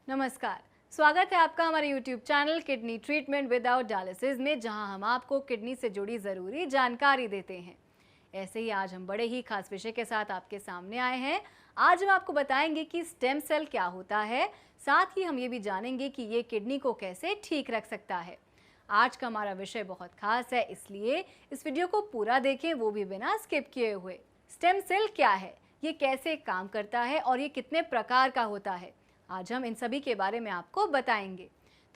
नमस्कार। स्वागत है आपका हमारे YouTube channel kidney treatment without dialysis में, जहां हम आपको किडनी से जुड़ी ज़रूरी जानकारी देते हैं। ऐसे ही आज हम बड़े ही खास विषय के साथ आपके सामने आए हैं। आज हम आपको बताएंगे कि स्टेम सेल क्या होता है, साथ ही हम ये भी जानेंगे कि ये किडनी को कैसे ठीक रख सकता है। आज का हमारा विषय बहुत खास है, इसलिए इस वीडियो को पूरा देखें, वो भी बिना स्किप किए हुए। स्टेम सेल क्या है, ये कैसे काम करता है और ये कितने प्रकार का होता है, आज हम इन सभी के बारे में आपको बताएंगे।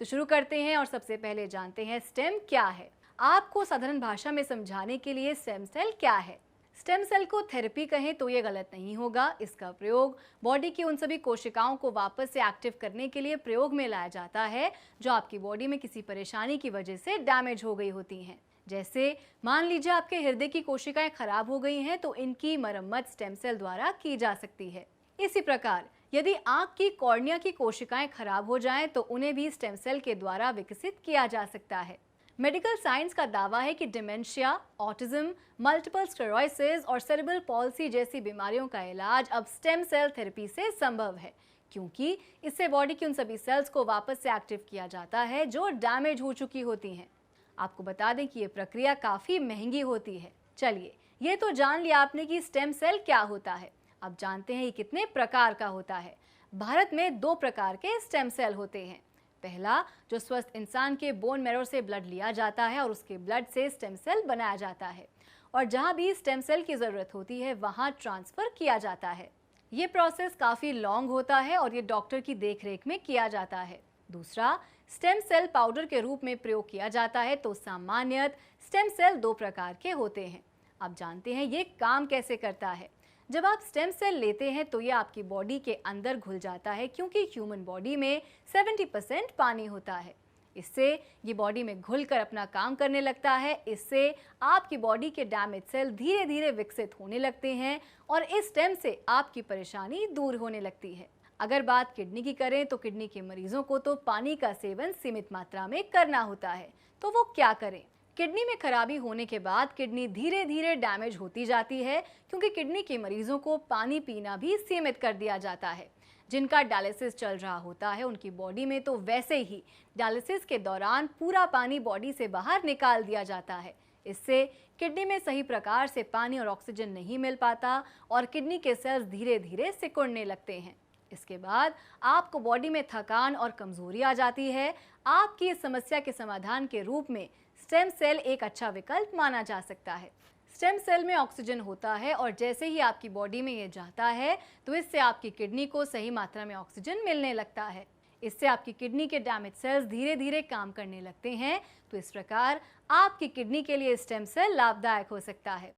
तो शुरू करते हैं और सबसे पहले जानते हैं स्टेम क्या है। आपको साधारण भाषा में समझाने के लिए स्टेम सेल क्या है। स्टेम सेल को थेरेपी कहें तो ये गलत नहीं होगा। इसका प्रयोग बॉडी की उन सभी कोशिकाओं को वापस से एक्टिव करने के लिए प्रयोग में लाया जाता है जो आपकी बॉडी में किसी परेशानी की वजह से डैमेज हो गई होती हैं। जैसे मान लीजिए आपके हृदय की कोशिकाएं खराब हो गई हैं, तो इनकी मरम्मत स्टेम सेल द्वारा की जा सकती है। इसी प्रकार यदि आंख की कॉर्निया की कोशिकाएं खराब हो जाएं, तो उन्हें भी स्टेम सेल के द्वारा विकसित किया जा सकता है। मेडिकल साइंस का दावा है कि डिमेंशिया, ऑटिज्म, मल्टीपल स्क्लेरोसिस और सेरेब्रल पॉल्सी जैसी बीमारियों का इलाज अब स्टेम सेल थेरेपी से संभव है, क्योंकि इससे बॉडी की उन सभी सेल्स को वापस से एक्टिव किया जाता है जो डैमेज हो चुकी होती हैं। आपको बता दें कि ये प्रक्रिया काफ़ी महंगी होती है। चलिए, ये तो जान लिया आपने कि स्टेम सेल क्या होता है। अब जानते हैं ये कितने प्रकार का होता है। भारत में 2 प्रकार के स्टेम सेल होते हैं। पहला, जो स्वस्थ इंसान के बोन मैरो से ब्लड लिया जाता है और उसके ब्लड से स्टेम सेल बनाया जाता है, और जहां भी स्टेम सेल की ज़रूरत होती है वहां ट्रांसफ़र किया जाता है। ये प्रोसेस काफ़ी लॉन्ग होता है और ये डॉक्टर की देखरेख में किया जाता है। दूसरा, स्टेम सेल पाउडर के रूप में प्रयोग किया जाता है। तो सामान्यतः स्टेम सेल 2 प्रकार के होते हैं। अब जानते हैं ये काम कैसे करता है। जब आप स्टेम सेल लेते हैं तो ये आपकी बॉडी के अंदर घुल जाता है, क्योंकि ह्यूमन बॉडी में 70% पानी होता है। इससे ये बॉडी में घुलकर अपना काम करने लगता है। इससे आपकी बॉडी के डैमेज सेल धीरे धीरे विकसित होने लगते हैं और इस स्टेम से आपकी परेशानी दूर होने लगती है। अगर बात किडनी की करें तो किडनी के मरीजों को तो पानी का सेवन सीमित मात्रा में करना होता है। तो वो क्या करें। किडनी में खराबी होने के बाद किडनी धीरे धीरे डैमेज होती जाती है, क्योंकि किडनी के मरीजों को पानी पीना भी सीमित कर दिया जाता है। जिनका डायलिसिस चल रहा होता है उनकी बॉडी में तो वैसे ही डायलिसिस के दौरान पूरा पानी बॉडी से बाहर निकाल दिया जाता है। इससे किडनी में सही प्रकार से पानी और ऑक्सीजन नहीं मिल पाता और किडनी के सेल्स धीरे धीरे सिकुड़ने लगते हैं। इसके बाद आपको बॉडी में थकान और कमजोरी आ जाती है। आपकी इस समस्या के समाधान के रूप में स्टेम सेल एक अच्छा विकल्प माना जा सकता है। स्टेम सेल में ऑक्सीजन होता है और जैसे ही आपकी बॉडी में ये जाता है तो इससे आपकी किडनी को सही मात्रा में ऑक्सीजन मिलने लगता है। इससे आपकी किडनी के डैमेज सेल्स धीरे धीरे काम करने लगते हैं। तो इस प्रकार आपकी किडनी के लिए स्टेम सेल लाभदायक हो सकता है।